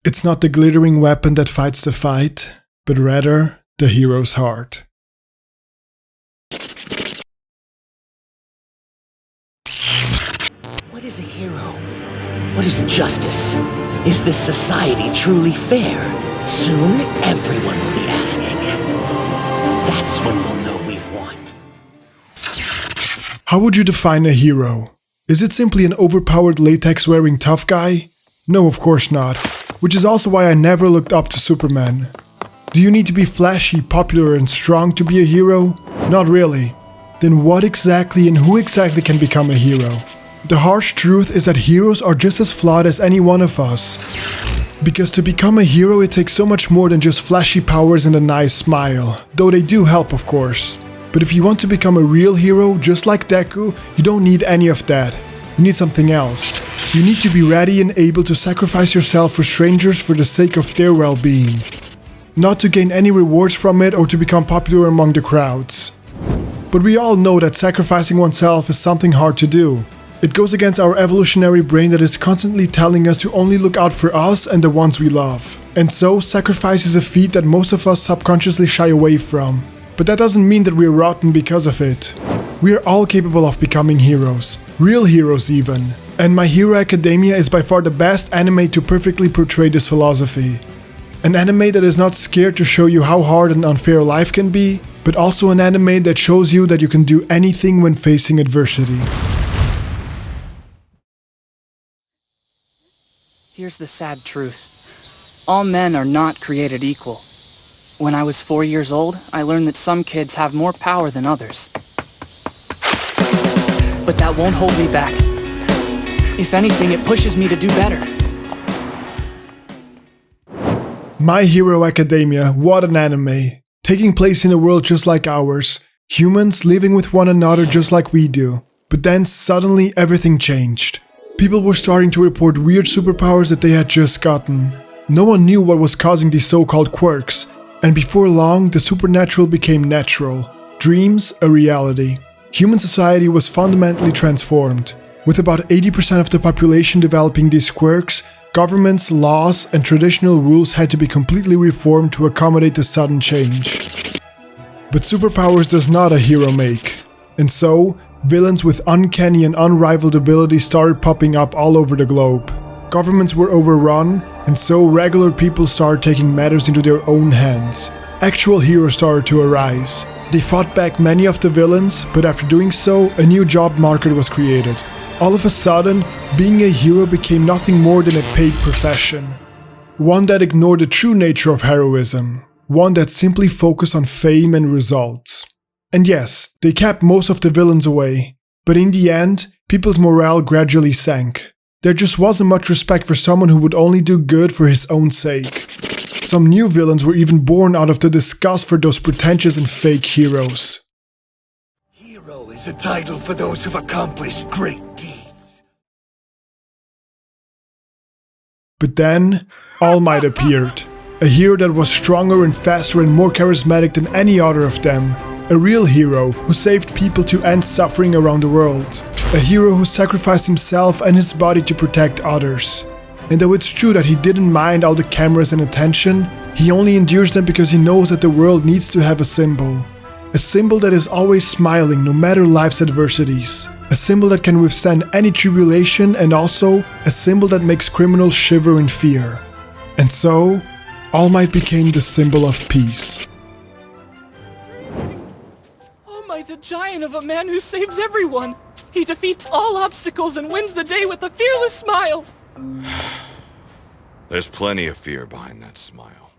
It's not the glittering weapon that fights the fight, but rather the hero's heart. What is a hero? What is justice? Is this society truly fair? Soon, everyone will be asking. That's when we'll know we've won. How would you define a hero? Is it simply an overpowered latex-wearing tough guy? No, of course not. Which is also why I never looked up to Superman. Do you need to be flashy, popular, and strong to be a hero? Not really. Then what exactly and who exactly can become a hero? The harsh truth is that heroes are just as flawed as any one of us. Because to become a hero, it takes so much more than just flashy powers and a nice smile. Though they do help, of course. But if you want to become a real hero, just like Deku, you don't need any of that. You need something else. You need to be ready and able to sacrifice yourself for strangers for the sake of their well-being. Not to gain any rewards from it or to become popular among the crowds. But we all know that sacrificing oneself is something hard to do. It goes against our evolutionary brain that is constantly telling us to only look out for us and the ones we love. And so, sacrifice is a feat that most of us subconsciously shy away from. But that doesn't mean that we're rotten because of it. We are all capable of becoming heroes. Real heroes even. And My Hero Academia is by far the best anime to perfectly portray this philosophy. An anime that is not scared to show you how hard and unfair life can be, but also an anime that shows you that you can do anything when facing adversity. Here's the sad truth. All men are not created equal. When I was 4 years old, I learned that some kids have more power than others. But that won't hold me back. If anything, it pushes me to do better. My Hero Academia, what an anime. Taking place in a world just like ours. Humans living with one another just like we do. But then suddenly everything changed. People were starting to report weird superpowers that they had just gotten. No one knew what was causing these so-called quirks, and before long the supernatural became natural. Dreams a reality. Human society was fundamentally transformed. With about 80% of the population developing these quirks, governments, laws, and traditional rules had to be completely reformed to accommodate the sudden change. But superpowers does not a hero make. And so, villains with uncanny and unrivaled abilities started popping up all over the globe. Governments were overrun, and so regular people started taking matters into their own hands. Actual heroes started to arise. They fought back many of the villains, but after doing so, a new job market was created. All of a sudden, being a hero became nothing more than a paid profession. One that ignored the true nature of heroism. One that simply focused on fame and results. And yes, they kept most of the villains away, but in the end, people's morale gradually sank. There just wasn't much respect for someone who would only do good for his own sake. Some new villains were even born out of the disgust for those pretentious and fake heroes. Hero is a title for those who've accomplished great deeds. But then, All Might appeared. A hero that was stronger and faster and more charismatic than any other of them. A real hero who saved people to end suffering around the world. A hero who sacrificed himself and his body to protect others. And though it's true that he didn't mind all the cameras and attention, he only endures them because he knows that the world needs to have a symbol. A symbol that is always smiling no matter life's adversities. A symbol that can withstand any tribulation, and also a symbol that makes criminals shiver in fear. And so, All Might became the symbol of peace. He's a giant of a man who saves everyone. He defeats all obstacles and wins the day with a fearless smile. There's plenty of fear behind that smile.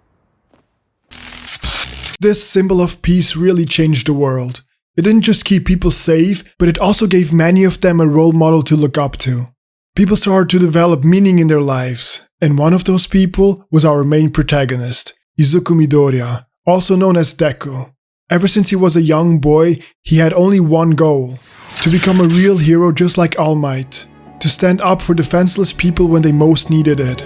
This symbol of peace really changed the world. It didn't just keep people safe, but it also gave many of them a role model to look up to. People started to develop meaning in their lives, and one of those people was our main protagonist, Izuku Midoriya, also known as Deku. Ever since he was a young boy, he had only one goal: to become a real hero just like All Might, to stand up for defenseless people when they most needed it.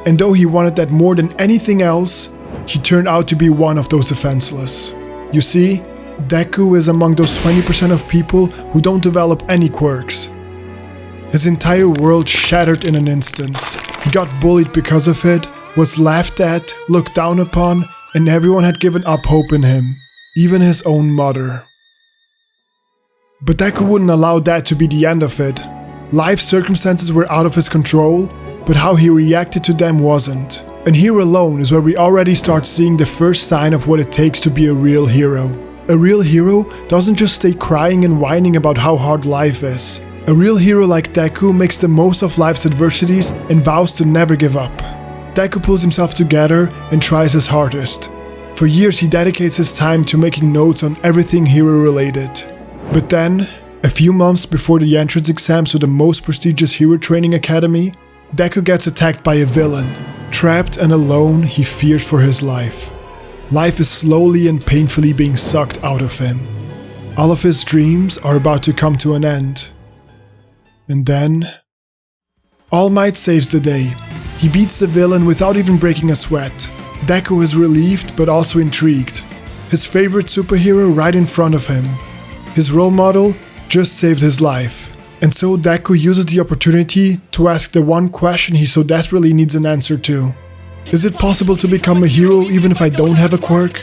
And though he wanted that more than anything else, he turned out to be one of those defenseless. You see, Deku is among those 20% of people who don't develop any quirks. His entire world shattered in an instant. He got bullied because of it, was laughed at, looked down upon, and everyone had given up hope in him, even his own mother. But Deku wouldn't allow that to be the end of it. Life circumstances were out of his control, but how he reacted to them wasn't. And here alone is where we already start seeing the first sign of what it takes to be a real hero. A real hero doesn't just stay crying and whining about how hard life is. A real hero like Deku makes the most of life's adversities and vows to never give up. Deku pulls himself together and tries his hardest. For years he dedicates his time to making notes on everything hero related. But then, a few months before the entrance exams to the most prestigious hero training academy, Deku gets attacked by a villain. Trapped and alone, he fears for his life. Life is slowly and painfully being sucked out of him. All of his dreams are about to come to an end. And then, All Might saves the day. He beats the villain without even breaking a sweat. Deku is relieved but also intrigued. His favorite superhero right in front of him. His role model just saved his life. And so Deku uses the opportunity to ask the one question he so desperately needs an answer to. Is it possible to become a hero even if I don't have a quirk?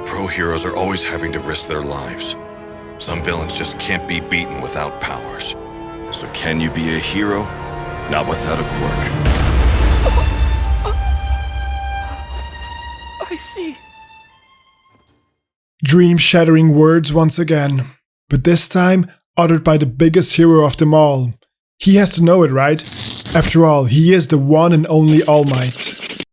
Pro heroes are always having to risk their lives. Some villains just can't be beaten without powers. So can you be a hero? Not without a quirk. I see. Dream-shattering words once again, but this time uttered by the biggest hero of them all. He has to know it, right? After all, he is the one and only All Might.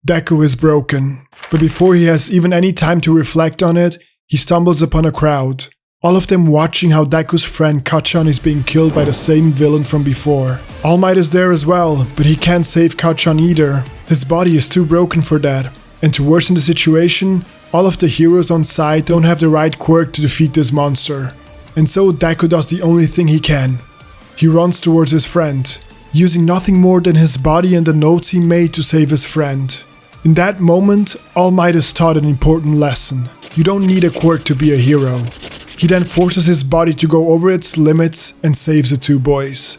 Deku is broken, but before he has even any time to reflect on it, he stumbles upon a crowd. All of them watching how Deku's friend Kachan is being killed by the same villain from before. All Might is there as well, but he can't save Kachan either. His body is too broken for that. And to worsen the situation, all of the heroes on site don't have the right quirk to defeat this monster. And so Deku does the only thing he can. He runs towards his friend, using nothing more than his body and the notes he made to save his friend. In that moment, All Might is taught an important lesson. You don't need a quirk to be a hero. He then forces his body to go over its limits and saves the two boys.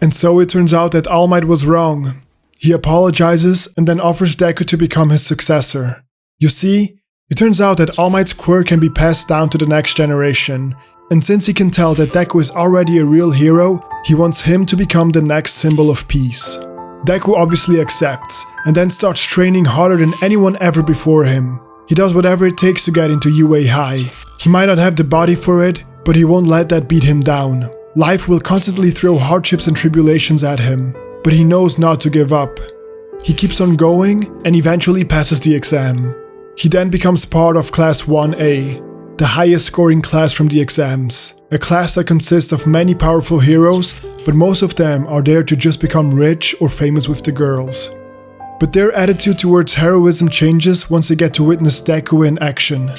And so it turns out that All Might was wrong. He apologizes and then offers Deku to become his successor. You see, it turns out that All Might's quirk can be passed down to the next generation, and since he can tell that Deku is already a real hero, he wants him to become the next symbol of peace. Deku obviously accepts, and then starts training harder than anyone ever before him. He does whatever it takes to get into UA High. He might not have the body for it, but he won't let that beat him down. Life will constantly throw hardships and tribulations at him, but he knows not to give up. He keeps on going and eventually passes the exam. He then becomes part of Class 1A, the highest scoring class from the exams. A class that consists of many powerful heroes, but most of them are there to just become rich or famous with the girls. But their attitude towards heroism changes once they get to witness Deku in action.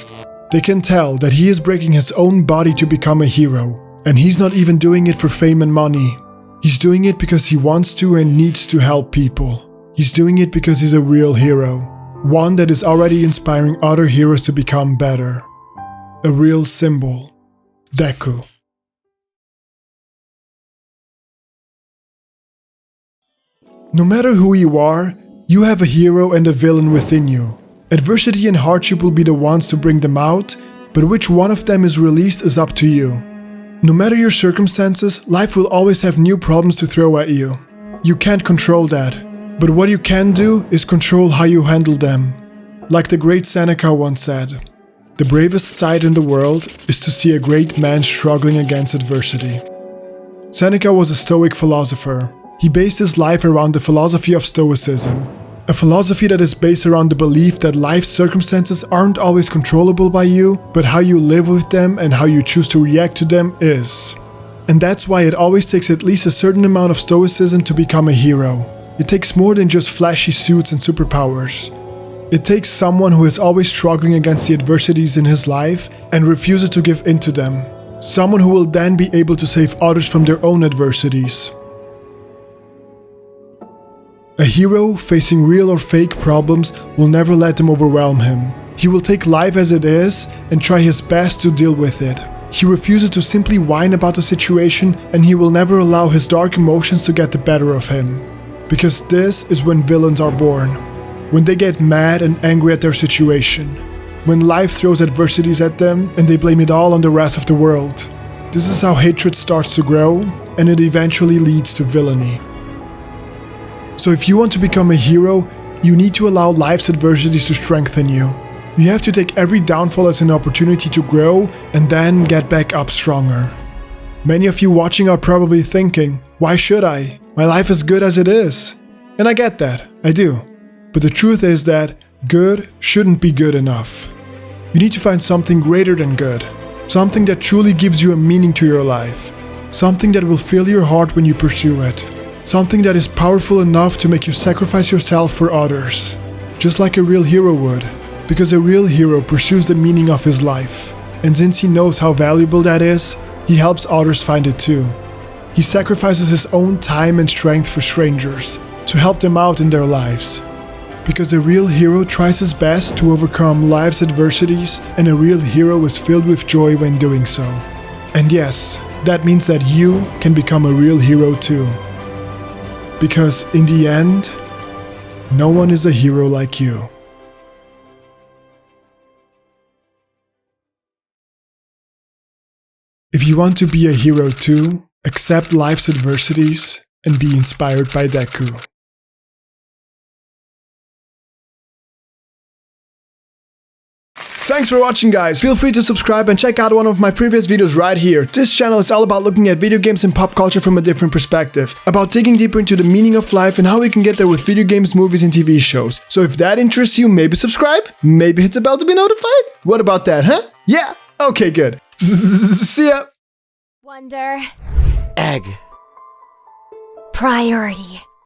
They can tell that he is breaking his own body to become a hero, and he's not even doing it for fame and money. He's doing it because he wants to and needs to help people. He's doing it because he's a real hero, one that is already inspiring other heroes to become better. A real symbol. Deku. No matter who you are, you have a hero and a villain within you. Adversity and hardship will be the ones to bring them out, but which one of them is released is up to you. No matter your circumstances, life will always have new problems to throw at you. You can't control that, but what you can do is control how you handle them. Like the great Seneca once said, "The bravest sight in the world is to see a great man struggling against adversity." Seneca was a Stoic philosopher. He based his life around the philosophy of Stoicism, a philosophy that is based around the belief that life's circumstances aren't always controllable by you, but how you live with them and how you choose to react to them is. And that's why it always takes at least a certain amount of stoicism to become a hero. It takes more than just flashy suits and superpowers. It takes someone who is always struggling against the adversities in his life and refuses to give in to them. Someone who will then be able to save others from their own adversities. A hero facing real or fake problems will never let them overwhelm him. He will take life as it is and try his best to deal with it. He refuses to simply whine about the situation, and he will never allow his dark emotions to get the better of him. Because this is when villains are born. When they get mad and angry at their situation. When life throws adversities at them and they blame it all on the rest of the world. This is how hatred starts to grow, and it eventually leads to villainy. So if you want to become a hero, you need to allow life's adversities to strengthen you. You have to take every downfall as an opportunity to grow and then get back up stronger. Many of you watching are probably thinking, why should I? My life is good as it is. And I get that, I do. But the truth is that good shouldn't be good enough. You need to find something greater than good. Something that truly gives you a meaning to your life. Something that will fill your heart when you pursue it. Something that is powerful enough to make you sacrifice yourself for others. Just like a real hero would. Because a real hero pursues the meaning of his life. And since he knows how valuable that is, he helps others find it too. He sacrifices his own time and strength for strangers, to help them out in their lives. Because a real hero tries his best to overcome life's adversities, and a real hero is filled with joy when doing so. And yes, that means that you can become a real hero too. Because in the end, no one is a hero like you. If you want to be a hero too, accept life's adversities and be inspired by Deku. Thanks for watching, guys. Feel free to subscribe and check out one of my previous videos right here. This channel is all about looking at video games and pop culture from a different perspective, about digging deeper into the meaning of life and how we can get there with video games, movies and TV shows. So if that interests you, maybe subscribe, maybe hit the bell to be notified. What about that, huh? Yeah? Okay, good. See ya! Wonder. Egg. Priority.